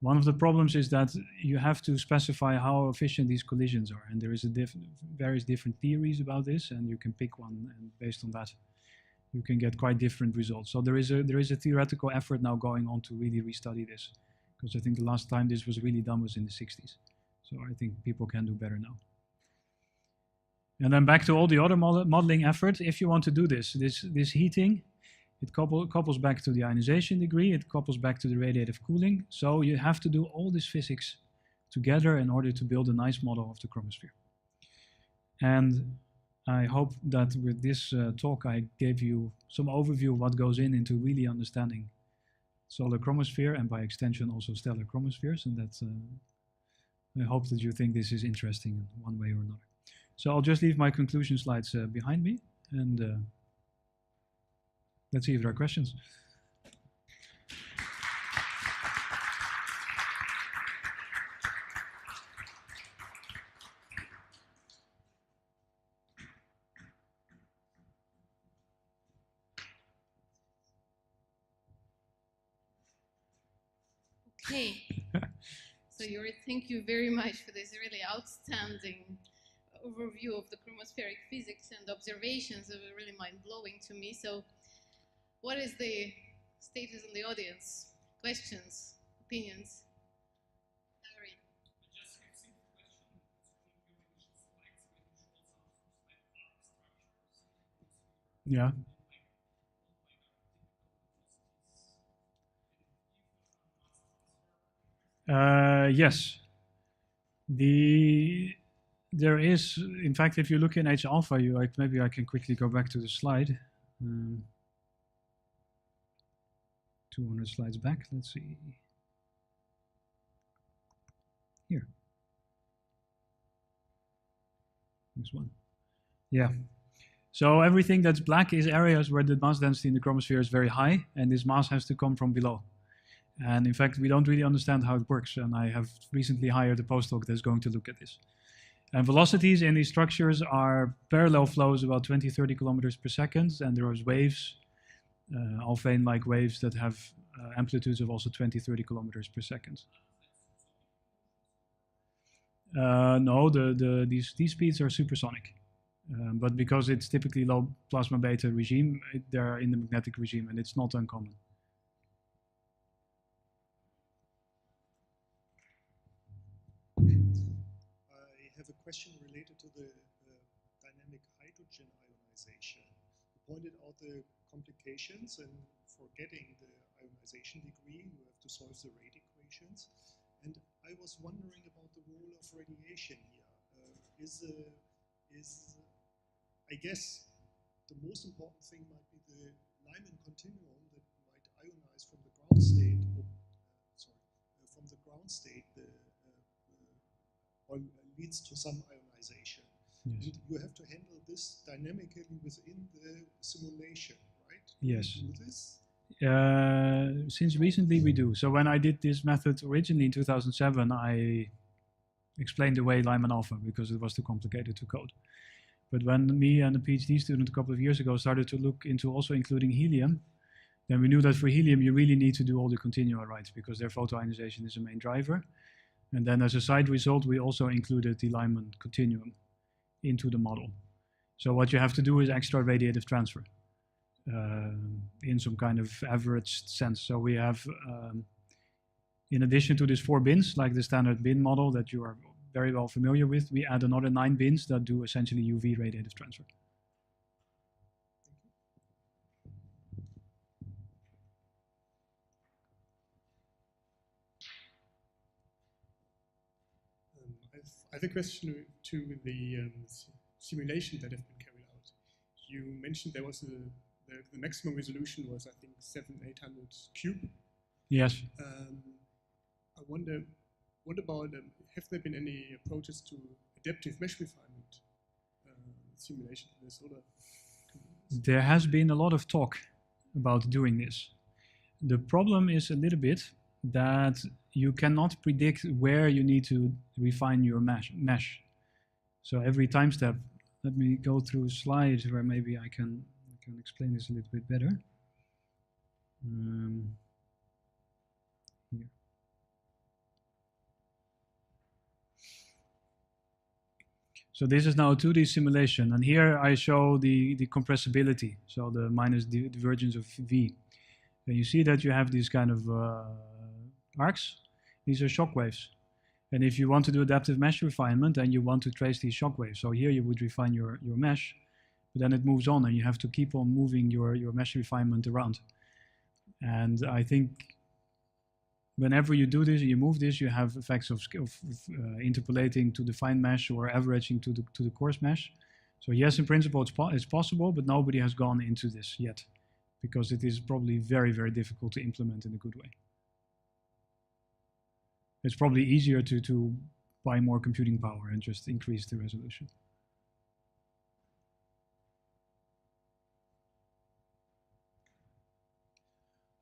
One of the problems is that you have to specify how efficient these collisions are. And there is various different theories about this, and you can pick one, and based on that, you can get quite different results. So there is a theoretical effort now going on to really restudy this, because I think the last time this was really done was in the 60s. So I think people can do better now. And then back to all the other modeling efforts. If you want to do this heating, it couples back to the ionization degree, it couples back to the radiative cooling. So you have to do all this physics together in order to build a nice model of the chromosphere. And I hope that with this talk I gave you some overview of what goes into really understanding solar chromosphere and by extension also stellar chromospheres, and that I hope that you think this is interesting in one way or another. So I'll just leave my conclusion slides behind me, and let's see if there are questions. Okay. So Jorrit, thank you very much for this really outstanding overview of the chromospheric physics, and observations that were really mind-blowing to me. So what is the status in the audience? Questions, opinions? Larry. Yeah. Yes. There is, in fact, if you look in H alpha, maybe I can quickly go back to the slide. 200 slides back, let's see. Here. This one. Yeah. So everything that's black is areas where the mass density in the chromosphere is very high, and this mass has to come from below. And in fact, we don't really understand how it works, and I have recently hired a postdoc that's going to look at this. And velocities in these structures are parallel flows about 20, 30 kilometers per second, and there are waves, Alfvén-like waves that have amplitudes of also 20, 30 kilometers per second. No, these speeds are supersonic. But because it's typically low plasma beta regime, they're in the magnetic regime, and it's not uncommon. I have a question related to the dynamic hydrogen ionization. You pointed out the complications, and for getting the ionization degree, you have to solve the rate equations. And I was wondering about the role of radiation here. I guess the most important thing might be the Lyman continuum that might ionize from the ground state, or leads to some ionization. Yes. And you have to handle this dynamically within the simulation, right? Yes. Do you do this? Since recently we do. So when I did this method originally in 2007, I explained away Lyman alpha because it was too complicated to code. But when me and a PhD student a couple of years ago started to look into also including helium, then we knew that for helium you really need to do all the continua right, because their photoionization is a main driver. And then as a side result, we also included the Lyman continuum into the model. So what you have to do is extra radiative transfer in some kind of averaged sense. So we have In addition to these 4 bins, like the standard bin model that you are very well familiar with, we add another 9 bins that do essentially UV radiative transfer. I have a question to the simulation that have been carried out. You mentioned there was the maximum resolution was, I think, 700-800 cube. Yes. I wonder, what about, have there been any approaches to adaptive mesh refinement simulation in this order? There has been a lot of talk about doing this. The problem is a little bit that you cannot predict where you need to refine your mesh. So every time step, let me go through slides where maybe I can explain this a little bit better. Here. So this is now a 2D simulation, and here I show the compressibility, so the minus divergence of V. And you see that you have these kind of arcs. These are shock waves. And if you want to do adaptive mesh refinement, then you want to trace these shock waves. So here you would refine your mesh, but then it moves on, and you have to keep on moving your mesh refinement around. And I think whenever you do this, you move this, you have effects of interpolating to the fine mesh or averaging to the coarse mesh. So yes, in principle, it's possible, but nobody has gone into this yet, because it is probably very, very difficult to implement in a good way. It's probably easier to buy more computing power and just increase the resolution.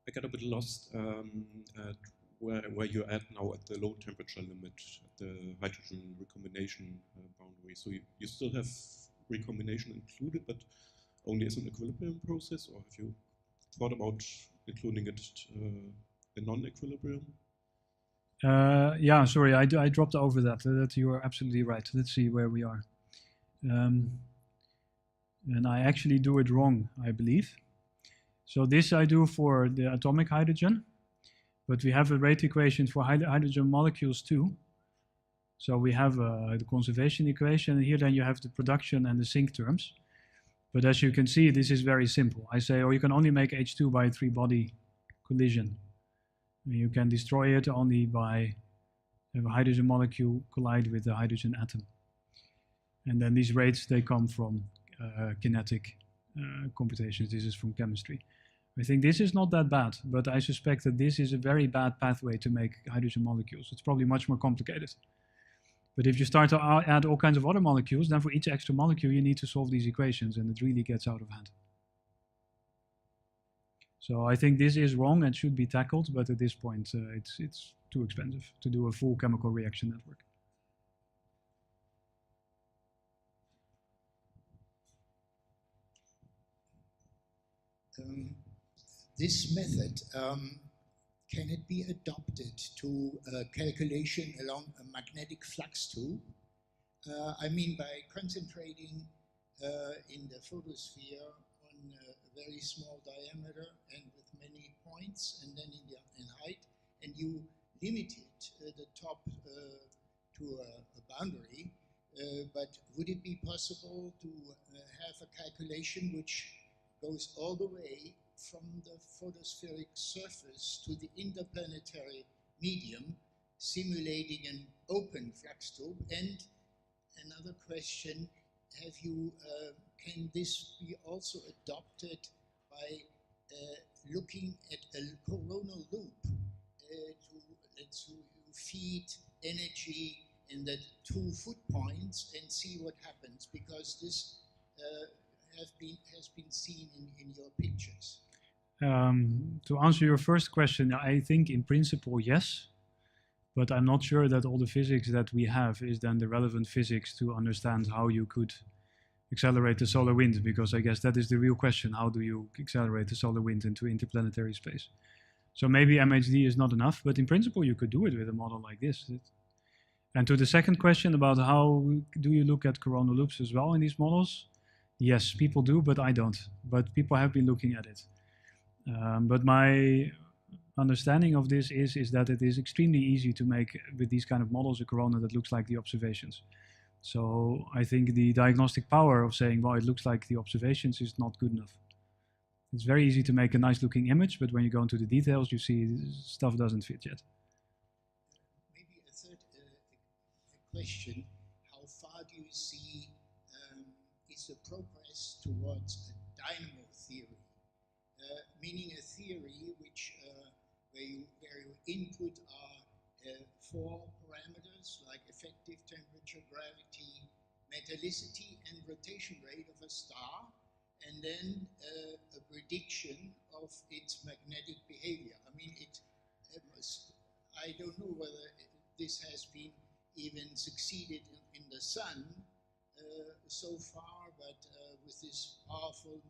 I got a bit lost at where you're at now at the low temperature limit, at the hydrogen recombination boundary. So you still have recombination included, but only as an equilibrium process, or have you thought about including it in non-equilibrium? Yeah, sorry, I dropped over that. That you are absolutely right. Let's see where we are. And I actually do it wrong, I believe. So this I do for the atomic hydrogen, but we have a rate equation for hydrogen molecules too. So we have the conservation equation, and here then you have the production and the sink terms. But as you can see, this is very simple. I say, oh, you can only make H2 by a 3-body collision. And you can destroy it only by a hydrogen molecule collide with the hydrogen atom. And then these rates, they come from kinetic computations. This is from chemistry. I think this is not that bad, but I suspect that this is a very bad pathway to make hydrogen molecules. It's probably much more complicated. But if you start to add all kinds of other molecules, then for each extra molecule, you need to solve these equations, and it really gets out of hand. So I think this is wrong and should be tackled, but at this point, it's too expensive to do a full chemical reaction network. This method, can it be adopted to calculation along a magnetic flux tube? I mean, by concentrating in the photosphere on a very small diameter and with many points, and then in height, and you limited the top to a boundary. But would it be possible to have a calculation which goes all the way from the photospheric surface to the interplanetary medium, simulating an open flux tube? And another question, can this be also adopted by looking at a coronal loop to feed energy in the 2 foot points and see what happens? Because this has been seen in your pictures. To answer your first question, I think in principle, yes, but I'm not sure that all the physics that we have is then the relevant physics to understand how you could accelerate the solar wind, because I guess that is the real question. How do you accelerate the solar wind into interplanetary space? So maybe MHD is not enough, but in principle, you could do it with a model like this. And to the second question about how do you look at coronal loops as well in these models? Yes, people do, but I don't. But people have been looking at it. But my understanding of this is that it is extremely easy to make, with these kind of models, a corona that looks like the observations. So I think the diagnostic power of saying, well, it looks like the observations is not good enough. It's very easy to make a nice looking image, but when you go into the details, you see stuff doesn't fit yet. Maybe a third question, how far do you see is the progress towards a dynamo theory? Meaning a theory which where your input are 4 parameters like effective temperature, gravity, metallicity, and rotation rate of a star, and then a prediction of its magnetic behavior. I mean, I don't know whether this has been even succeeded in the sun so far, but with this powerful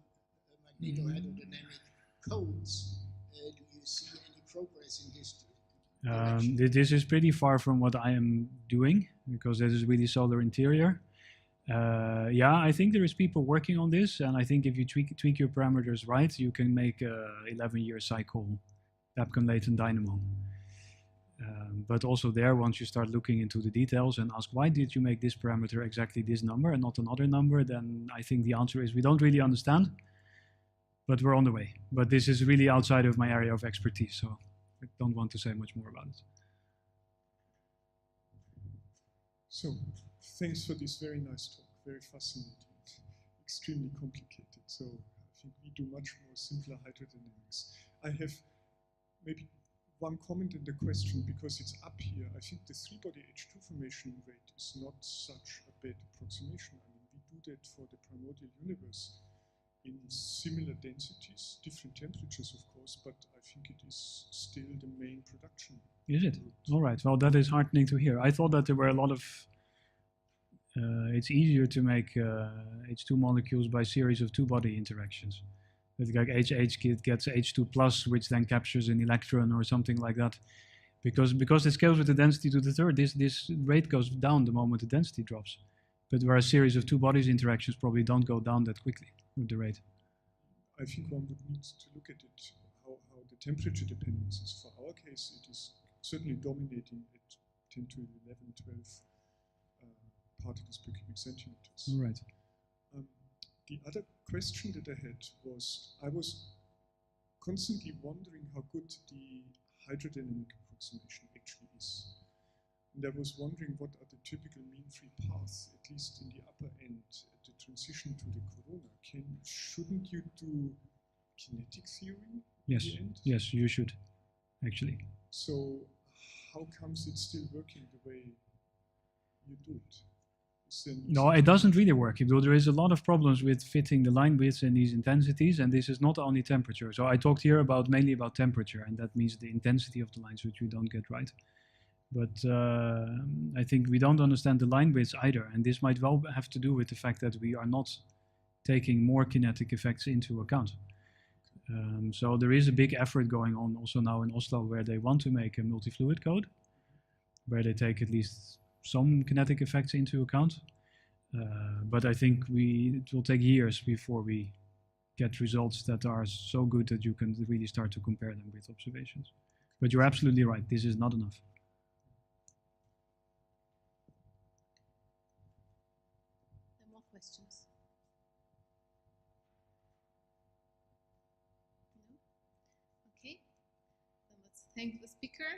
magnetohydrodynamic codes, do you see any progress in this direction? This is pretty far from what I am doing, because this is really solar interior. Yeah, I think there is people working on this, and I think if you tweak your parameters right, you can make a 11-year cycle Epcon latent dynamo. But also there, once you start looking into the details and ask, why did you make this parameter exactly this number and not another number, then I think the answer is we don't really understand, but we're on the way. But this is really outside of my area of expertise, so I don't want to say much more about it. So, thanks for this very nice talk, very fascinating, extremely complicated. So I think we do much more simpler hydrodynamics. I have maybe one comment in the question, because it's up here. I think the 3-body H2 formation rate is not such a bad approximation. I mean, we do that for the primordial universe in similar densities, different temperatures, of course, but I think it is still the main production. Is it? All right. Well, that is heartening to hear. I thought that there were a lot of... it's easier to make H2 molecules by series of 2-body interactions. Like HH gets H2 plus, which then captures an electron or something like that. Because it scales with the density to the third, this rate goes down the moment the density drops. But where a series of 2 bodies interactions probably don't go down that quickly with the rate. I think one would need to look at it, how the temperature dependence is. For our case, it is certainly dominating at 10 to 11, 12 particles per cubic centimeters. All right. The other question that I had was, I was constantly wondering how good the hydrodynamic approximation actually is. And I was wondering what are the typical mean-free paths, at least in the upper end, at the transition to the corona. Shouldn't you do kinetic theory Yes. at the end? Yes, you should, actually. So how comes it's still working the way you do it? No, it doesn't really work. There is a lot of problems with fitting the line widths and these intensities, and this is not only temperature. So I talked here mainly about temperature, and that means the intensity of the lines, which we don't get right. But I think we don't understand the line widths either, and this might well have to do with the fact that we are not taking more kinetic effects into account. So there is a big effort going on also now in Oslo, where they want to make a multi-fluid code, where they take at least some kinetic effects into account. But I think it will take years before we get results that are so good that you can really start to compare them with observations. But you're absolutely right, this is not enough. There are more questions? No? Okay, then let's thank the speaker.